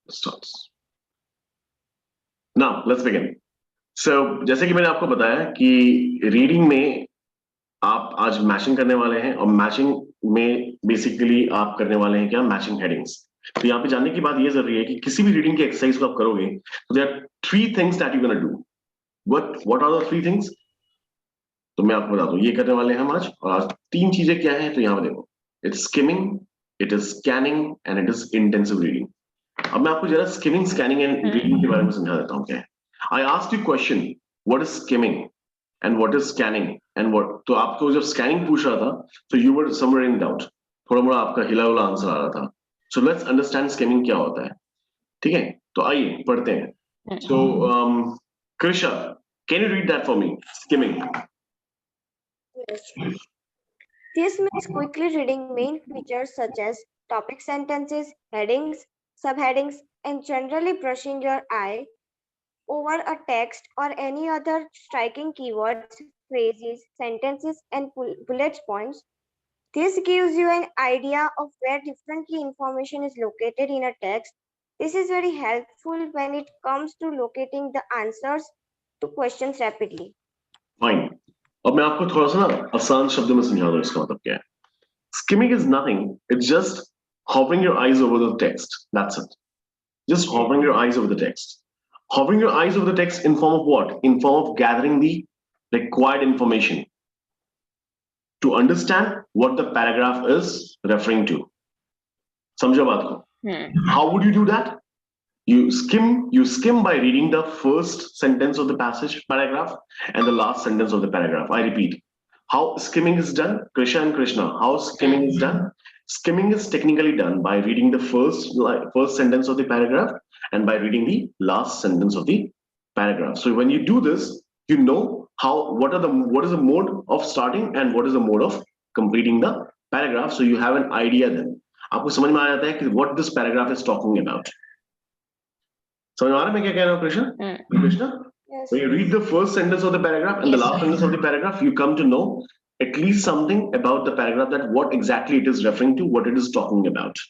starts. Now let's begin. So जैसे कि मैंने आपको बताया कि रीडिंग में आप आज मैचिंग करने वाले हैं और मैचिंग में बेसिकली आप करने वाले हैं क्या, मैचिंग हेडिंग्स। तो यहाँ पे जानने की बात ये जरूरी है कि किसी भी रीडिंग के एक्सरसाइज को आप करोगे तो there are 3 things that you gonna do. What are the 3 things? तो मैं आपको बता दूं, ये करने वाले हैं हम आज। और आज 3 चीजें क्या है, तो यहाँ पे देखो, it's skimming, it is scanning and it is intensive reading. अब मैं आपको जरा स्किमिंग, स्कैनिंग एंड रीडिंग के बारे में समझा देता हूँ क्या है। I asked you question, what is skimming and what is scanning and what, तो आपको जब स्कैनिंग पूछ रहा था तो you were somewhere in doubt, थोड़ा मोड़ा आपका हिला हुआ आंसर आ रहा था। सो लेट्स अंडरस्टैंड स्किमिंग क्या होता है। ठीक है, तो आइए पढ़ते हैं। So Krisha, can you read that for me, skimming? This means quickly reading main features such as topic sentences, headings, subheadings, and generally brushing your eye over a text or any other striking keywords, phrases, sentences, and bullet points. This gives you an idea of where different key information is located in a text. This is very helpful when it comes to locating the answers to questions rapidly. Fine. अब मैं आपको थोड़ा सा ना आसान शब्दों में समझा दूं इसका मतलब क्या है। Skimming is nothing, it's just hovering your eyes over the text. That's it. Just hovering your eyes over the text. Hovering your eyes over the text in form of what? In form of gathering the required information to understand what the paragraph is referring to. समझो बात को? How would you do that? You skim by reading the first sentence of the passage paragraph and the last sentence of the paragraph. I repeat, how skimming is done, Krisha and Krishna, how skimming is done? Skimming is technically done by reading the first sentence of the paragraph and by reading the last sentence of the paragraph. So when you do this, you know what is the mode of starting and what is the mode of completing the paragraph. So you have an idea then. आपको समझ में आ जाता है कि what this paragraph is talking about. समझ में आ रहा है मैं क्या कह रहा हूँ Krishna? Yes. When you read the first sentence of the paragraph and the last sentence of the paragraph, you come to know at least something about the paragraph, that what exactly it is referring to, what it is talking about.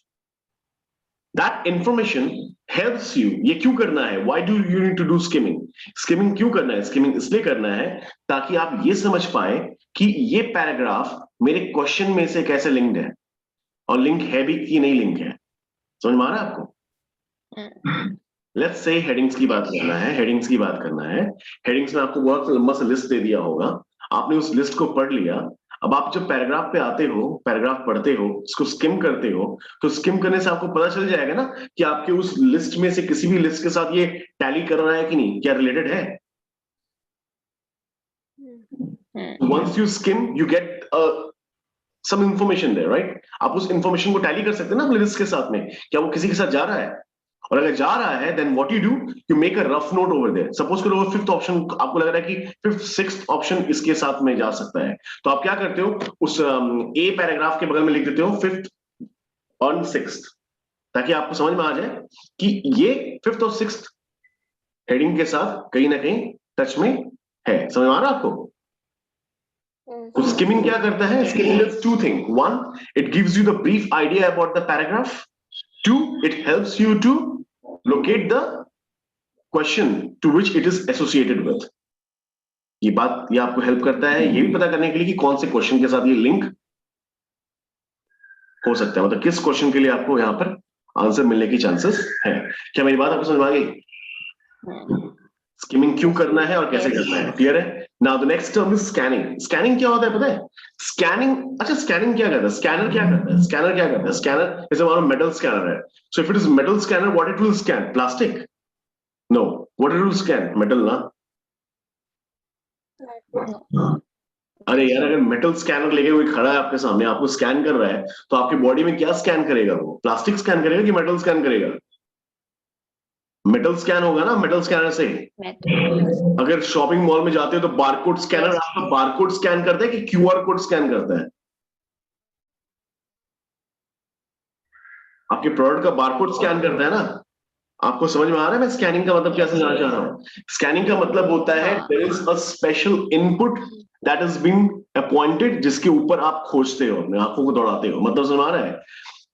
That information helps you. ये क्यों करना है? Why do you need to do skimming? Skimming क्यों करना है? Skimming इसलिए करना है ताकि आप ये समझ पाए कि ये पैराग्राफ मेरे क्वेश्चन में से कैसे लिंक्ड है और लिंक है भी कि नहीं लिंक है। समझ में आ रहा है आपको? लेट्स से हेडिंग्स की बात करना है, हेडिंग्स की बात करना है। हेडिंग्स में आपको बहुत लंबा सा लिस्ट दे दिया होगा, आपने उस लिस्ट को पढ़ लिया। अब आप जब पैराग्राफ पे आते हो, पैराग्राफ पढ़ते हो, इसको स्किम करते हो, तो स्किम करने से आपको पता चल जाएगा ना कि आपके उस लिस्ट में से किसी भी लिस्ट के साथ ये टैली कर रहा है कि नहीं, क्या रिलेटेड है। Once you skim you get some information there, right? आप उस इंफॉर्मेशन को टैली कर सकते हैं ना अपने लिस्ट के साथ में, क्या वो किसी के साथ जा रहा है, और अगर जा रहा है then what you do, you make a rough note over there. Suppose करो वो फिफ्थ ऑप्शन आपको लग रहा है कि फिफ्थ सिक्स्थ ऑप्शन इसके साथ में जा सकता है, तो आप क्या करते हो, उस ए पैराग्राफ के बगल में लिख देते हो फिफ्थ और सिक्स्थ, ताकि आपको समझ में आ जाए कि ये फिफ्थ और सिक्स्थ हेडिंग के साथ कहीं ना कहीं टच में है। समझ में आ रहा है आपको? तो स्किमिंग क्या करता है? Skimming does two thing, one, it gives you the brief idea about the paragraph, two, it helps you to locate the question to which it is associated with. ये आपको हेल्प करता है ये भी पता करने के लिए कि कौन से क्वेश्चन के साथ ये लिंक हो सकता है, मतलब किस क्वेश्चन के लिए आपको यहाँ पर आंसर मिलने की चांसेस है। क्या मेरी बात आपको समझ में आ गई? स्किमिंग क्यों करना है और कैसे करना है, क्लियर है? Now the next term is scanning. Scanning क्या होता है पता है? स्कैनिंग, अच्छा स्कैनिंग क्या करता है, स्कैनर क्या करता है, स्कैनर क्या करता है? स्कैनर जैसे हमारा मेटल स्कैनर है, so if it is metal scanner what it will scan, plastic? No, what it will scan, metal ना। अरे यार, अगर मेटल स्कैनर लेके कोई खड़ा है आपके सामने, आपको स्कैन कर रहा है, तो आपकी बॉडी में क्या स्कैन करेगा? वो प्लास्टिक स्कैन करेगा कि मेटल स्कैन करेगा? मेटल स्कैन होगा ना मेटल स्कैनर से। अगर शॉपिंग मॉल में जाते हो तो बारकोड स्कैनर आपका बारकोड स्कैन करता है कि क्यूआर कोड स्कैन करता है? आपके प्रोडक्ट का बारकोड स्कैन करता है ना। आपको समझ में आ रहा है मैं स्कैनिंग का मतलब क्या समझाना चाह रहा हूं? स्कैनिंग का मतलब होता है there is a special input that is being appointed, जिसके ऊपर आप खोजते हो, अपने आंखों को दौड़ाते हो, मतलब समझ में आ रहा है?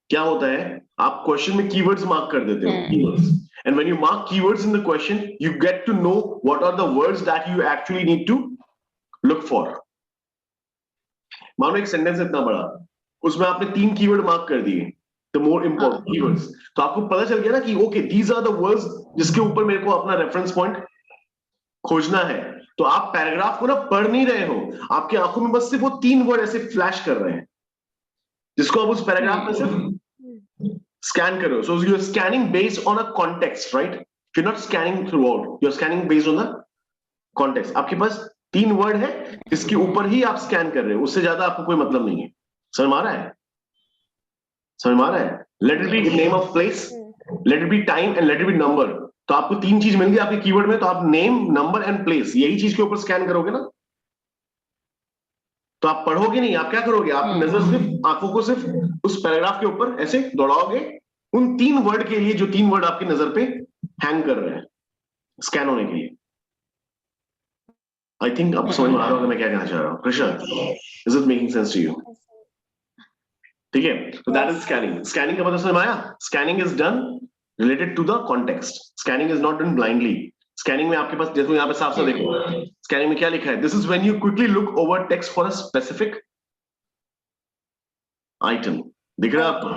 क्या होता है, आप क्वेश्चन में कीवर्ड्स मार्क कर देते हो, keywords, and when you mark keywords in the question you get to know what are the words that you actually need to look for. मानो एक सेंटेंस इतना बड़ा, उसमें आपने 3 कीवर्ड मार्क कर दिए, द मोर इंपॉर्टेंट कीवर्ड्स, तो आपको पता चल गया ना कि okay these are the words जिसके ऊपर मेरे को अपना रेफरेंस पॉइंट खोजना है. तो आप पैराग्राफ को ना पढ़ नहीं रहे हो, आपकी आंखों में बस सिर्फ वो 3 वर्ड ऐसे फ्लैश कर रहे हैं जिसको आप उस पैराग्राफ में सिर्फ स्कैन कर रहे हो. So you are scanning based on a context, right? You are not scanning throughout, you are scanning based on the context. आपके पास 3 वर्ड है, इसके ऊपर ही आप स्कैन कर रहे हो, उससे ज्यादा आपको कोई मतलब नहीं है. समझ में आ रहा है? समझ में आ रहा है? Let it be name of place, let it be time and let it be number. तो आपको 3 चीज मिल गई आपके कीवर्ड में, तो आप नेम, नंबर एंड प्लेस यही चीज के ऊपर स्कैन करोगे ना, तो आप पढ़ोगे नहीं. आप क्या करोगे, आप नजर सिर्फ, आंखों को सिर्फ उस पैराग्राफ के ऊपर ऐसे दौड़ाओगे उन 3 वर्ड के लिए जो 3 वर्ड आपकी नजर पे हैंग कर रहे हैं स्कैन होने के लिए. आई थिंक आप समझ में आ रहा होगा मैं क्या कहना चाह रहा हूँ. Krishna, is it making sense to you? ठीक है, तो दैट इज स्कैनिंग. स्कैनिंग का मतलब समझ में आया? Scanning is done related to the context. Scanning is not done blindly. Scanning में आपके पास, देखो यहाँ पे साफ साफ देखो, स्कैनिंग में क्या लिखा है, this is when you quickly look over text for a specific item. दिख रहा है आपको?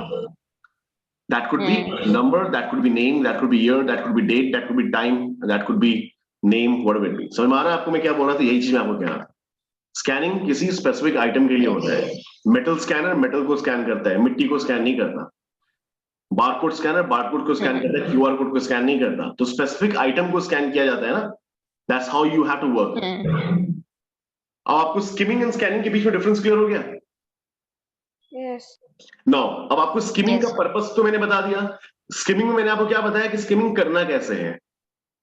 That could be number, that could be name, that could be year, that could be date, that could be time, that could be name, whatever it be. समझ में आ रहा है आपको मैं क्या बोल रहा था? यही चीज मैं आपको कह रहा था. स्कैनिंग किसी स्पेसिफिक आइटम के लिए होता है. मेटल स्कैनर मेटल को स्कैन करता है, मिट्टी को स्कैन नहीं करता. बारकोड स्कैनर बारकोड को स्कैन करता है, क्यूआर कोड को स्कैन नहीं करता. तो स्पेसिफिक आइटम को स्कैन किया जाता है ना. That's how you have to work. अब आपको स्किमिंग एंड स्कैनिंग के बीच में डिफरेंस क्लियर हो गया? Yes. नाउ अब आपको स्किमिंग का पर्पस तो मैंने बता दिया. स्किमिंग में मैंने आपको क्या बताया कि स्किमिंग करना कैसे है,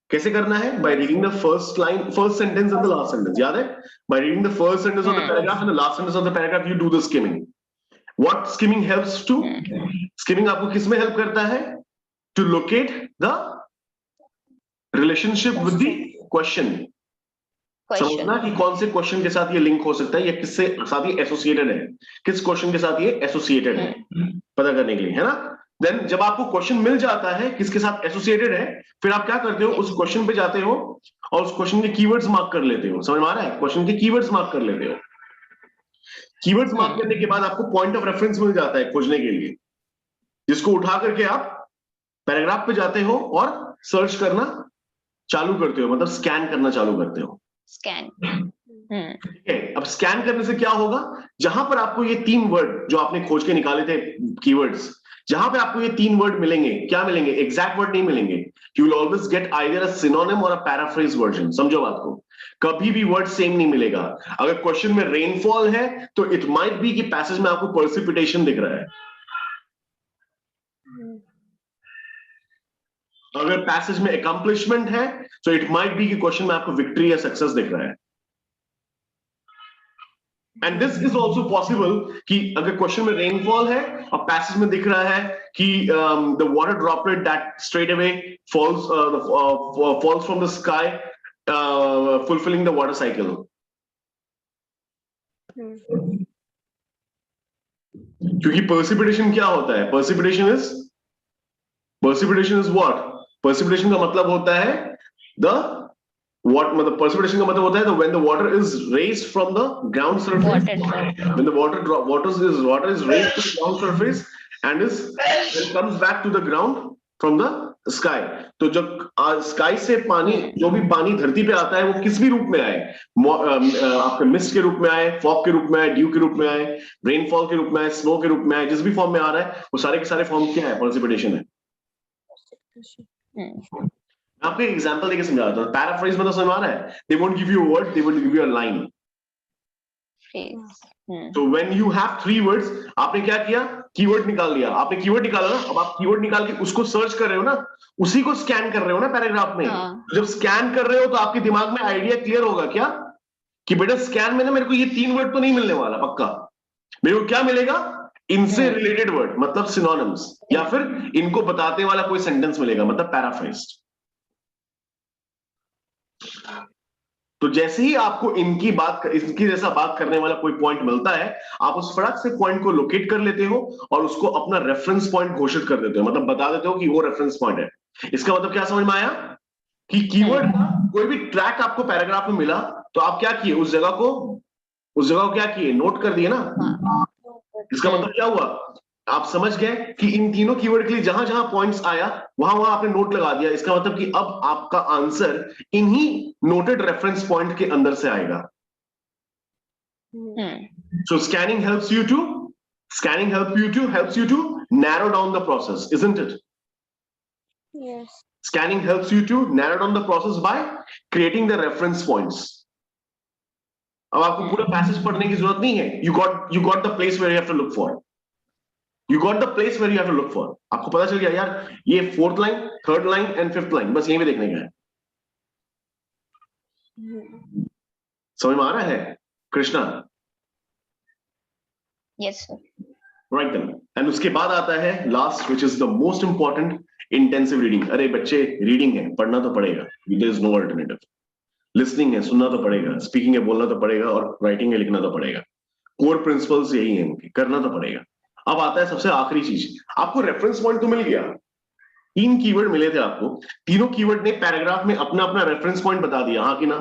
कैसे करना है? By reading the first line, first sentence and the last sentence. याद है? By reading the first sentence of the paragraph and the last sentence of the paragraph you do the skimming. What skimming helps to? Skimming आपको किस में help करता है? To locate the relationship with the question. समझना कि कौन से question के साथ ये लिंक हो सकता है या किससे साथ ये एसोसिएटेड है, किस क्वेश्चन के साथ ये एसोसिएटेड है, पता करने के लिए, है ना? देन जब आपको क्वेश्चन मिल जाता है किसके साथ एसोसिएटेड है, फिर आप क्या करते हो, उस क्वेश्चन पे जाते हो और उस क्वेश्चन के कीवर्ड्स मार्क कर लेते हो. समझ में आ रहा है? क्वेश्चन के कीवर्ड्स मार्क कर लेते हो. कीवर्ड्स मार्क करने के बाद आपको पॉइंट ऑफ रेफरेंस मिल जाता है खोजने के लिए, जिसको उठा करके आप पैराग्राफ पे जाते हो और सर्च करना चालू करते हो, मतलब स्कैन करना चालू करते हो. स्कैन. ठीक है, अब स्कैन करने से क्या होगा, जहां पर आपको ये 3 वर्ड जो आपने खोज के निकाले थे कीवर्ड्स, जहां पे आपको ये 3 वर्ड मिलेंगे, क्या मिलेंगे? एग्जैक्ट वर्ड नहीं मिलेंगे. You will always get either a synonym और अ पैराफ्रेज वर्जन. समझो बात को, कभी भी वर्ड सेम नहीं मिलेगा. अगर क्वेश्चन में रेनफॉल है तो इट माइट बी कि पैसेज में आपको पर्सिपिटेशन दिख रहा है. अगर पैसेज में अकम्प्लिशमेंट है तो इट माइट बी कि क्वेश्चन में आपको विक्ट्री या सक्सेस दिख रहा है. And this is also possible कि अगर क्वेश्चन में रेनफॉल है और पैसेज में दिख रहा है कि the water droplet that straight away falls from the sky fulfilling the water cycle. क्योंकि पर्सिपिटेशन क्या होता है? पर्सिपिटेशन इज व्हाट? पर्सिपिटेशन का मतलब होता है मतलब पर्सिपिटेशन का मतलब होता है when the water is raised from the ground surface, when the water is raised to the ground surface and comes back to the ground from the sky. तो जब स्काई से पानी, जो भी पानी धरती पे आता है वो किस भी रूप में आए, आपके मिस्ट के रूप में आए, फॉग के रूप में आए, ड्यू के रूप में आए, रेनफॉल के रूप में आए, स्नो के रूप में आए, जिस भी फॉर्म में आ रहा है वो सारे के सारे फॉर्म क्या है? पर्सिपिटेशन है. आपको एक एग्जांपल देके समझा रहा था. पैराफ्रेज मतलब समझ आ रहा है? They won't give you a word, they will give you a line. तो व्हेन यू हैव 3 वर्ड्स, आपने क्या किया? कीवर्ड निकाल लिया. आपने कीवर्ड निकाला ना, अब आप कीवर्ड निकाल के उसको सर्च कर रहे हो ना, उसी को स्कैन कर रहे हो ना पैराग्राफ में. जब स्कैन कर रहे हो तो आपके दिमाग में आइडिया क्लियर होगा क्या कि बेटा स्कैन में ना मेरे को ये 3 वर्ड तो नहीं मिलने वाला पक्का, मेरे को क्या मिलेगा? इनसे रिलेटेड वर्ड, मतलब सिनोनिम्स, या फिर इनको बताते वाला कोई सेंटेंस मिलेगा, मतलब पैराफ्रेज्ड. तो जैसे ही आपको इनकी जैसा बात करने वाला कोई पॉइंट मिलता है, आप उस फटाक से पॉइंट को लोकेट कर लेते हो और उसको अपना रेफरेंस पॉइंट घोषित कर देते हो, मतलब बता देते हो कि वो रेफरेंस पॉइंट है। इसका मतलब क्या समझ में आया कि कीवर्ड का कोई भी ट्रैक आपको पैराग्राफ में मिला तो आप क्या किए, उस जगह को क्या किए, नोट कर दिए ना। इसका मतलब क्या हुआ, आप समझ गए कि इन तीनों कीवर्ड के लिए जहां जहां पॉइंट्स आया वहां वहां आपने नोट लगा दिया। इसका मतलब कि अब आपका आंसर इन्हीं नोटेड रेफरेंस पॉइंट के अंदर से आएगा। So scanning helps you to narrow down the process, isn't it? Yes. Scanning helps you to narrow down the process by creating the reference points. अब आपको पूरा पैसेज पढ़ने की जरूरत नहीं है। You got the place where you have to look for. You got the place where you have to look for. आपको पता चल गया यार ये 4th line, 3rd line and 5th line, बस यहीं पे देखने का है। समझ में आ रहा है Krishna? Yes, sir. Right then. And उसके बाद आता है last, which is the most important, intensive reading. अरे बच्चे, रीडिंग है, पढ़ना तो पड़ेगा, there is no alternative. Listening है, सुनना तो पड़ेगा, स्पीकिंग है, बोलना तो पड़ेगा, और राइटिंग है, लिखना तो पड़ेगा। कोर प्रिंसिपल्स यही है इनके, करना तो पड़ेगा। अब आता है सबसे आखिरी चीज, आपको रेफरेंस पॉइंट तो मिल गया, 3 कीवर्ड मिले थे आपको, तीनों कीवर्ड ने पैराग्राफ में अपना अपना रेफरेंस पॉइंट बता दिया, हाँ कि ना?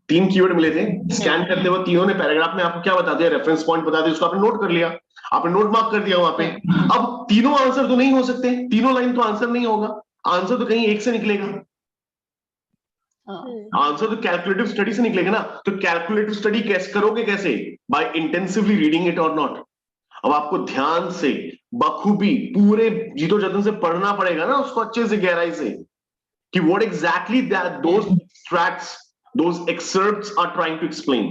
3 कीवर्ड मिले थे, स्कैन करते हुए तीनों ने पैराग्राफ में आपको क्या बता दिया, रेफरेंस पॉइंट बता दिया, उसको आपने नोट कर लिया, आपने नोट मार्क कर दिया वहां पे। अब तीनों आंसर तो नहीं हो सकते, तीनों लाइन तो आंसर नहीं होगा, आंसर तो कहीं एक से निकलेगा, आंसर तो कैलकुलेटिव स्टडी से निकलेगा ना। तो कैलकुलेटिव स्टडी कैसे करोगे, कैसे? बाय इंटेंसिवली रीडिंग इट और नॉट। अब आपको ध्यान से, बखूबी, पूरे जीतो जतन से पढ़ना पड़ेगा ना उसको, अच्छे से, गहराई से, कि what exactly that those extracts, those excerpts are trying to explain,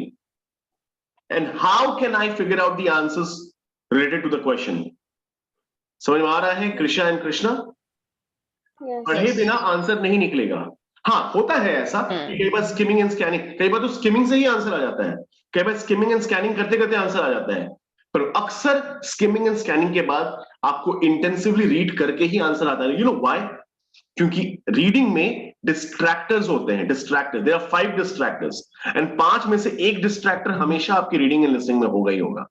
and how can I figure out the answers related to the question. समझ में आ रहा है कृष्णा एंड कृष्णा? पढ़े बिना आंसर नहीं निकलेगा। हाँ, होता है ऐसा कि कई बार स्किमिंग एंड स्कैनिंग, कई बार तो स्किमिंग से ही आंसर आ जाता है, कई बार स्किमिंग एंड स्कैनिंग करते करते आंसर आ जाता है, पर अक्सर स्किमिंग एंड स्कैनिंग के बाद आपको इंटेंसिवली रीड करके ही आंसर आता है। You know why? क्योंकि रीडिंग में डिस्ट्रैक्टर्स होते हैं, डिस्ट्रैक्टर, देयर आर 5 डिस्ट्रैक्टर्स, एंड 5 में से एक डिस्ट्रैक्टर हमेशा आपकी रीडिंग एंड लिसनिंग में होगा ही होगा।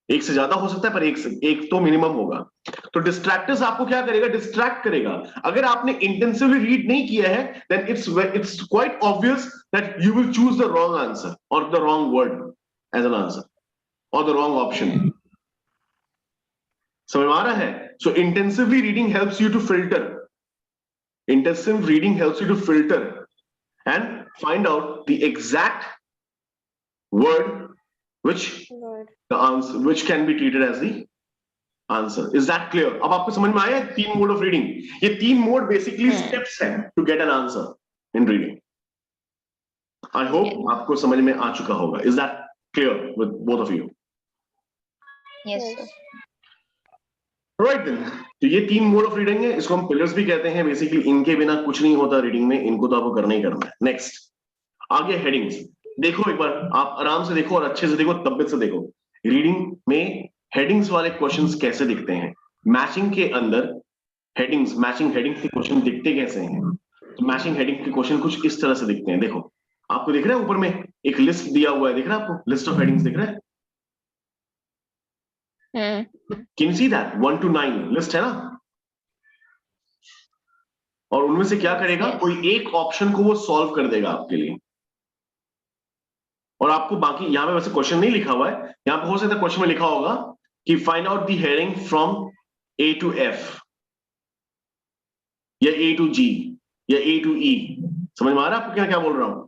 एक से ज्यादा हो सकता है पर एक तो मिनिमम होगा। तो डिस्ट्रैक्टर्स आपको क्या करेगा, डिस्ट्रैक्ट करेगा। अगर आपने इंटेंसिवली रीड नहीं किया है, then it's quite obvious that you will choose the wrong answer और the wrong word as an answer और द रॉन्ग ऑप्शन। समझ में आ रहा है? So intensively reading helps you to filter, intensive reading helps you to filter and find out the exact word which the answer which can be treated as the answer. Is that clear? अब आपको समझ में आया 3 mode of reading? ये 3 mode basically steps हैं to get an answer in reading. I hope आपको समझ में आ चुका होगा। Is that clear with both of you? Yes, sir. Right then, तो ये 3 मोड ऑफ रीडिंग है, इसको हम पिलर्स भी कहते हैं। बेसिकली इनके बिना कुछ नहीं होता रीडिंग में, इनको तो आपको करना ही करना है। नेक्स्ट आगे हेडिंग्स देखो, एक बार आप आराम से देखो और अच्छे से देखो, तबियत से देखो। रीडिंग में हेडिंग्स वाले क्वेश्चंस कैसे दिखते हैं, मैचिंग के अंदर हेडिंग्स, मैचिंग हेडिंग्स के क्वेश्चन दिखते कैसे हैं? तो मैचिंग हेडिंग के क्वेश्चन कुछ इस तरह से दिखते हैं। देखो, आपको दिख रहा है ऊपर में एक लिस्ट दिया हुआ है, दिख रहा है आपको? लिस्ट ऑफ हेडिंग्स दिख रहा है? Can you see that? 1 to 9 list है ना, और उनमें से क्या करेगा, कोई एक ऑप्शन को वो सॉल्व कर देगा आपके लिए, और आपको बाकी, यहां पे वैसे क्वेश्चन नहीं लिखा हुआ है, यहां पे हो सकता है क्वेश्चन में लिखा होगा कि find out the heading from A to F या A to G या A to E। समझ में आ रहा है आपको क्या क्या बोल रहा हूं?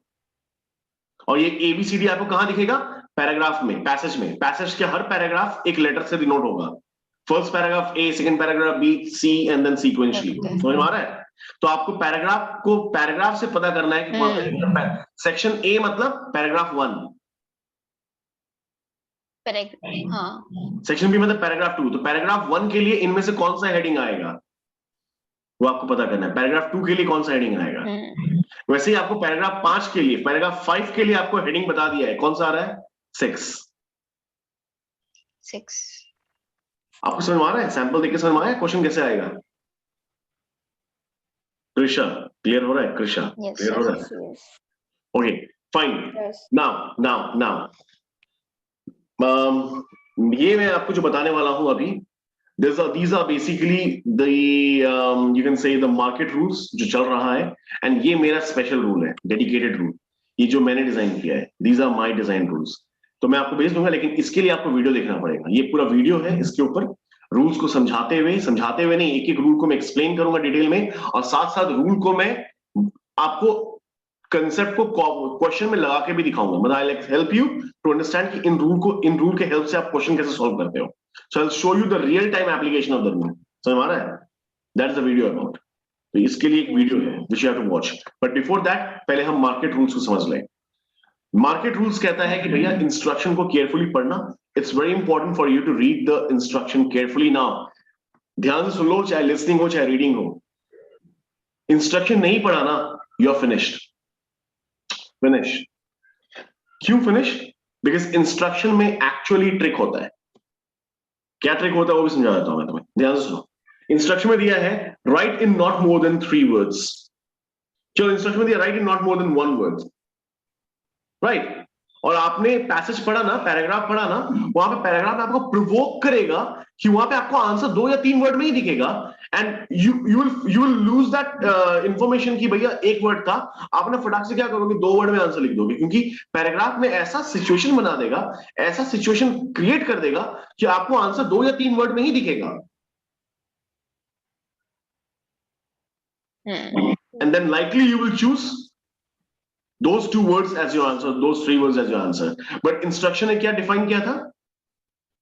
और ये ABCD आपको कहां दिखेगा? पैराग्राफ में, पैसेज में। पैसेज के हर पैराग्राफ एक लेटर से डिनोट होगा। First paragraph A, second paragraph B, C and then sequentially. समझ में आ रहा है? तो आपको पैराग्राफ से पता करना है कि कौन सा सेक्शन A मतलब पैराग्राफ 1, सेक्शन B मतलब पैराग्राफ 2। तो पैराग्राफ 1 के लिए इनमें से कौन सा हेडिंग आएगा वो आपको पता करना है। पैराग्राफ 2 के लिए कौन सा हेडिंग आएगा। वैसे ही आपको पैराग्राफ 5 के लिए, पैराग्राफ 5 के लिए आपको हेडिंग बता दिया है, कौन सा आ रहा है? 6। आपको समझ में आ रहा है? सैंपल देख के समझ में आया क्वेश्चन कैसे आएगा? कृषा क्लियर हो रहा है? कृषा क्लियर हो रहा है? Okay, fine. Yes. Now, ये मैं आपको जो बताने वाला हूं अभी, these are basically the you can say the market rules जो चल रहा है, and ये मेरा स्पेशल रूल है, डेडिकेटेड रूल, ये जो मैंने डिजाइन किया है, these are my design rules. तो मैं आपको भेज दूंगा, लेकिन इसके लिए आपको वीडियो देखना पड़ेगा. ये पूरा वीडियो है, इसके ऊपर रूल्स को समझाते हुए नहीं, एक एक रूल को मैं एक्सप्लेन करूंगा डिटेल में, और साथ साथ रूल को मैं आपको कंसेप्ट को क्वेश्चन में लगा के भी दिखाऊंगा. मतलब I like help you to understand कि इन रूल के हेल्प से आप क्वेश्चन कैसे सॉल्व करते हो. So I will show you the real time application of the rule. समझ आ रहा है? That is the video about. तो इसके लिए एक वीडियो है which you have to watch. But before that पहले हम मार्केट रूल्स को समझ लें. मार्केट रूल्स कहता है कि भैया इंस्ट्रक्शन को केयरफुली पढ़ना. It's very important for you to read the instruction carefully. Now ध्यान से सुन लो, चाहे लिसनिंग हो चाहे रीडिंग हो. इंस्ट्रक्शन नहीं पढ़ा ना, यू आर फिनिश्ड. फिनिश. क्यों फिनिश? बिकॉज इंस्ट्रक्शन में एक्चुअली ट्रिक होता है. क्या ट्रिक होता है वो भी समझा देता हूं मैं तुम्हें. ध्यान से सुनो. इंस्ट्रक्शन में दिया है right in not more than 3 words. चलो इंस्ट्रक्शन में दिया right in not more than 1 word. Right. और आपने पैसेज पढ़ा ना, पैराग्राफ पढ़ा ना, वहां पे पैराग्राफ आपको प्रोवोक करेगा कि वहां पे आपको आंसर 2 या 3 वर्ड में ही दिखेगा. And you will lose that information कि भैया 1 वर्ड था. आपने फटाक से क्या करोगे, 2 वर्ड में आंसर लिख दोगे, क्योंकि पैराग्राफ में ऐसा सिचुएशन बना देगा, ऐसा सिचुएशन क्रिएट कर देगा कि आपको आंसर 2 या 3 वर्ड में ही दिखेगा. And then likely you will choose those 2 words as your answer, those 3 words as your answer. But instruction ने क्या define किया था?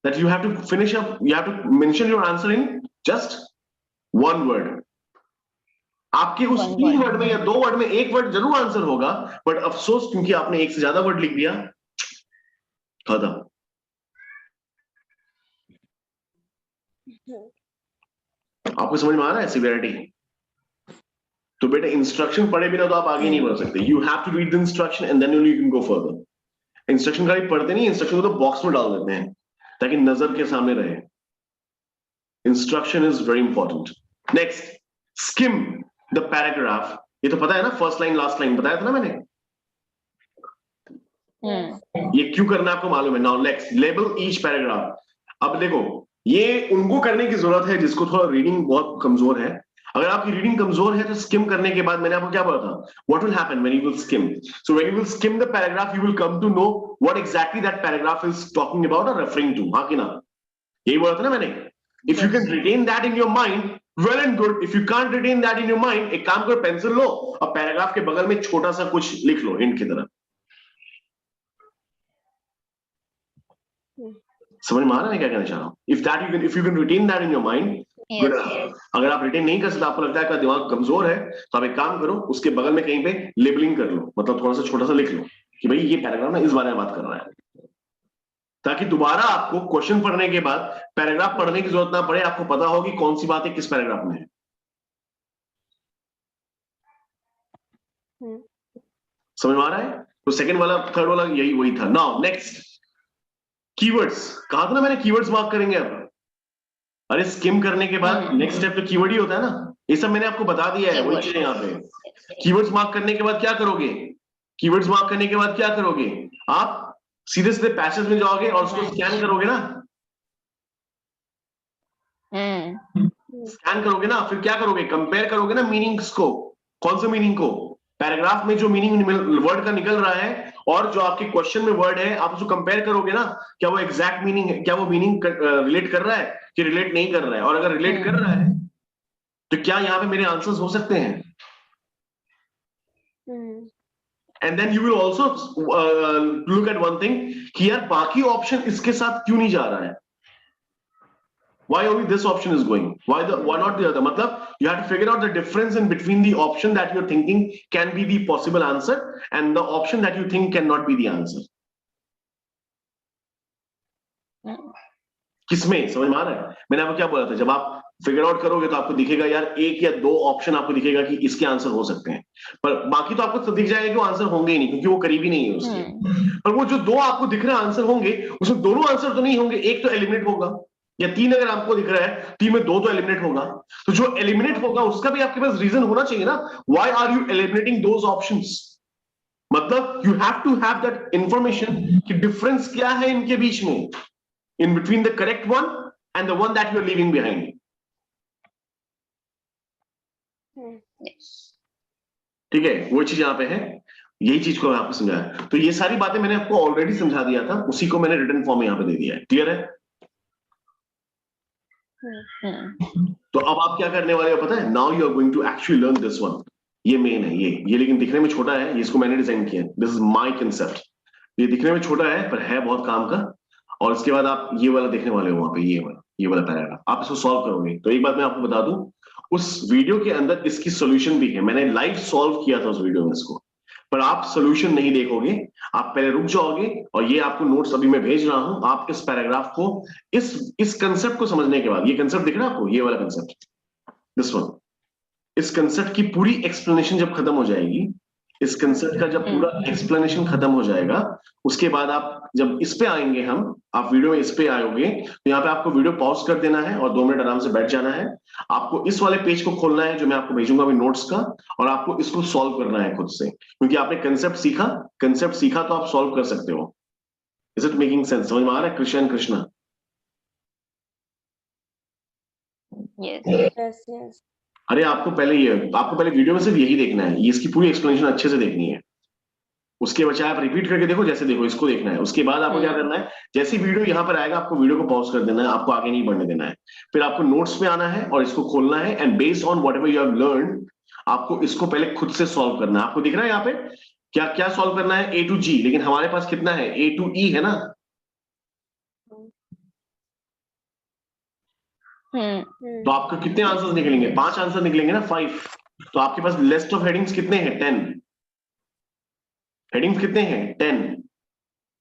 That you have to finish up, you have to mention your answer in just 1 word. आपके उस 3 word में या 2 word में 1 word जरूर आंसर होगा, बट अफसोस क्योंकि आपने 1 से ज्यादा वर्ड लिख दिया, खत्म. आपको समझ में आ रहा है सिवियरिटी? तो बेटा इंस्ट्रक्शन पढ़े बिना तो आप आगे नहीं बढ़ सकते. You have to read the instruction and then only you can go further. Instruction खाली पढ़ते नहीं, इंस्ट्रक्शन को तो बॉक्स में डाल देते हैं ताकि नजर के सामने रहे. Instruction is very important. Next, scheme the paragraph. ये तो पता है ना, फर्स्ट लाइन लास्ट लाइन बताया था ना मैंने. ये क्यों करना आपको मालूम है. Now next, label each paragraph. अब देखो, ये उनको करने की जरूरत है जिसको थोड़ा रीडिंग बहुत कमजोर है. अगर आपकी रीडिंग कमजोर है तो स्किम करने के बाद मैंने आपको क्या बोला था, what will happen when you will skim. So when you will skim the paragraph you will come to know what exactly that paragraph is talking about और रेफरिंग टू. हां कि ना? यही बोला था ना मैंने. If you can retain that in your mind, well and good. If you can't retain that in your mind, एक काम करो, पेंसिल लो और पैराग्राफ के बगल में छोटा सा कुछ लिख लो हिंट की तरह. समझ में आ रहा है क्या कहना चाह रहा हूं? If you can retain that in your mind, good. अगर आप रिटेन नहीं कर सकते, आपको लगता है कि दिमाग कमजोर है, तो आप एक काम करो, उसके बगल में कहीं पे लेबलिंग कर लो. मतलब थोड़ा सा छोटा सा लिख लो कि भाई ये पैराग्राफ ना इस बारे में बात कर रहा है, ताकि दोबारा आपको क्वेश्चन पढ़ने के बाद पैराग्राफ पढ़ने की जरूरत ना पड़े. आपको पता हो कि कौन सी बातें किस पैराग्राफ में है. समझ में आ रहा है? तो सेकंड वाला, थर्ड वाला यही वही था. Now next, keywords. कहा था ना मैंने कीवर्ड्स मार्क करेंगे अब. अरे स्किम करने के बाद नेक्स्ट स्टेप तो कीवर्ड ही होता है ना. ये सब मैंने आपको बता दिया है, वही चीजें यहाँ पे. कीवर्ड्स मार्क करने के बाद क्या करोगे? कीवर्ड्स मार्क करने के बाद क्या करोगे? आप सीधे सीधे पैसेज में जाओगे और उसको स्कैन करोगे ना. स्कैन करोगे ना, फिर क्या करोगे? कंपेयर करोगे ना मीनिंग्स को. कौन से मीनिंग को? पैराग्राफ में जो मीनिंग वर्ड का निकल रहा है और जो आपके क्वेश्चन में वर्ड है, आप उसको कंपेयर करोगे ना. क्या वो एग्जैक्ट मीनिंग है, क्या वो मीनिंग रिलेट कर रहा है कि रिलेट नहीं कर रहा है. और अगर रिलेट कर रहा है तो क्या यहाँ पे मेरे आंसर्स हो सकते हैं. And then you will also look at one thing कि यार बाकी ऑप्शन इसके साथ क्यों नहीं जा रहा है. Why only this option is going? Why not the other? मतलब you have to figure out the difference in between the option that you're thinking can be the possible answer and the option that you think cannot be the answer. किसमें समझ में आ रहा है? मैंने आपको क्या बोला था, जब आप फिगर आउट करोगे तो आपको दिखेगा यार 1 या 2 ऑप्शन आपको दिखेगा कि इसके आंसर हो सकते हैं, पर बाकी तो आपको दिख जाएगा कि वो आंसर होंगे ही नहीं, क्योंकि वो करीबी नहीं है उसके. पर वो जो 2 आपको दिख रहे आंसर होंगे, उसमें दोनों आंसर तो नहीं होंगे, एक तो एलिमिनेट होगा. या 3 अगर आपको दिख रहा है, 3 में 2 तो एलिमिनेट होगा. तो जो एलिमिनेट होगा उसका भी आपके पास रीजन होना चाहिए ना. Why are you eliminating those options? मतलब you have to have that information कि डिफरेंस क्या है इनके बीच में, in between the correct one and the one that you are leaving behind. Yes. ठीक है, वो चीज यहाँ पे है, यही चीज को मैं आपको समझाया। तो ये सारी बातें मैंने आपको ऑलरेडी समझा दिया था, उसी को मैंने रिटन फॉर्म में यहाँ पे दे दिया है। क्लियर है? तो अब आप क्या करने वाले हो पता है? Now you are going to actually learn this one. ये मेन है, ये लेकिन दिखने में छोटा है, इसको मैंने डिजाइन किया है, दिस इज माय कांसेप्ट। ये दिखने में छोटा है पर है बहुत काम का। और इसके बाद आप ये वाला देखने वाले हो वहां पे, ये वाला पैराग्राफ आप इसको सॉल्व करोगे। तो एक बात मैं आपको बता दूं, उस वीडियो के अंदर इसकी सोल्यूशन भी है, मैंने लाइव सॉल्व किया था उस वीडियो में इसको, पर आप सोल्यूशन नहीं देखोगे, आप पहले रुक जाओगे। और ये आपको नोट्स अभी मैं भेज रहा हूं, आप इस पैराग्राफ को, इस कंसेप्ट को समझने के बाद, ये कंसेप्ट दिख रहा है आपको, ये वाला कंसेप्ट, दिस वन, इस कंसेप्ट की पूरी एक्सप्लेनेशन जब खत्म हो जाएगी, इस कंसेप्ट का जब पूरा एक्सप्लेनेशन खत्म हो जाएगा, उसके बाद आप जब इस पे आएंगे, आप वीडियो में इस पे आओगे, तो यहाँ पे आपको वीडियो पॉज कर देना है और 2 मिनट आराम से बैठ जाना है। आपको इस वाले पेज को खोलना है जो मैं आपको भेजूंगा अभी नोट्स का, और आपको इसको सॉल्व करना है खुद से, क्योंकि आपने कंसेप्ट सीखा तो आप सॉल्व कर सकते हो। Is it making sense? समझ में आ रहा है? कृष्णा Yes. Yes, yes. अरे आपको पहले वीडियो में सिर्फ यही देखना है, ये इसकी पूरी एक्सप्लेनेशन अच्छे से देखनी है। उसके बजाय आप रिपीट करके देखो, जैसे देखो इसको देखना है। उसके बाद आपको क्या करना है, जैसे वीडियो यहाँ पर आएगा आपको वीडियो को पॉज कर देना है, आपको आगे नहीं बढ़ने देना है। फिर आपको नोट्स पे आना है और इसको खोलना है, and based on whatever you have learn, आपको इसको पहले खुद से सॉल्व करना है। आपको दिख रहा है यहाँ पे क्या क्या सॉल्व करना है? A to G, लेकिन हमारे पास कितना है? A to E है ना। तो आपको कितने आंसर्स निकलेंगे? 5 आंसर निकलेंगे ना, 5। तो आपके पास लिस्ट ऑफ हेडिंग्स कितने हैं? 10 हेडिंग्स कितने हैं? 10।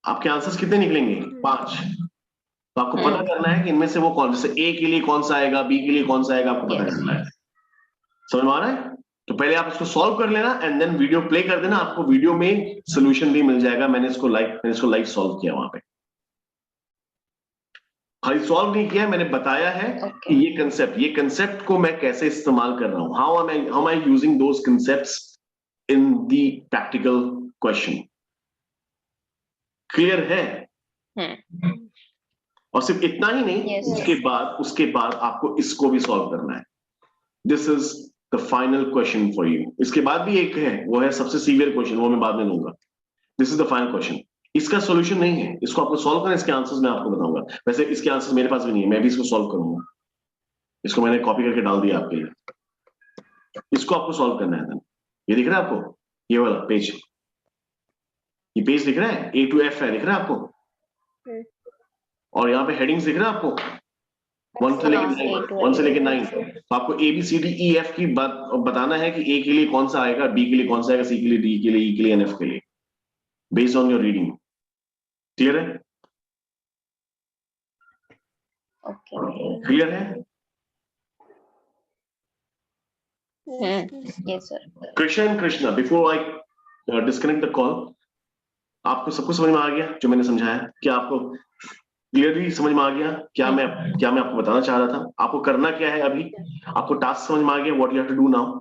आपके आंसर्स कितने निकलेंगे? 5। तो आपको पता करना है कि इनमें से वो कौन, जैसे ए के लिए कौन सा आएगा, बी के लिए कौन सा आएगा, आपको पता करना है। समझ में आ रहा है? तो पहले आप इसको सॉल्व कर लेना एंड देन वीडियो प्ले कर देना, आपको वीडियो में सोल्यूशन भी मिल जाएगा। मैंने इसको लाइव सॉल्व किया वहां पे, खाली सॉल्व नहीं किया, मैंने बताया है कि ये कंसेप्ट को मैं कैसे इस्तेमाल कर रहा हूं, how am I using those concepts in the practical question. Clear है? और सिर्फ इतना ही नहीं, उसके बाद आपको इसको भी सॉल्व करना है। This is the final question for you. इसके बाद भी एक है, वो है सबसे सीवियर क्वेश्चन, वो मैं बाद में लूंगा। This is the final question. इसका सॉल्यूशन नहीं है, इसको आपको सॉल्व करना है, इसके आंसर्स मैं आपको बताऊंगा। वैसे इसके आंसर्स मेरे पास भी नहीं है, मैं भी इसको सॉल्व करूंगा। इसको मैंने कॉपी करके डाल दिया आपके लिए। इसको आपको सॉल्व करना है। ये दिख रहा है आपको? ये वाला पेज, ये पेज दिख रहा है? A to F है, दिख रहा है आपको? और यहाँ पे हेडिंग्स दिख रहा है आपको? 1 से लेके 9। तो आपको ABCDEF की बात बताना है कि A के लिए कौन सा आएगा, B के लिए कौन सा आएगा, C के लिए, D के लिए, E के लिए, and F के लिए, based on your reading. Clear है? क्लियर है? Yes, sir. Krishna, before I disconnect the call, आपको सब कुछ समझ में आ गया जो मैंने समझाया? क्या आपको क्लियरली समझ में आ गया क्या मैं आपको बताना चाह रहा था? आपको करना क्या है अभी? आपको टास्क समझ में आ गया, what you have to do now?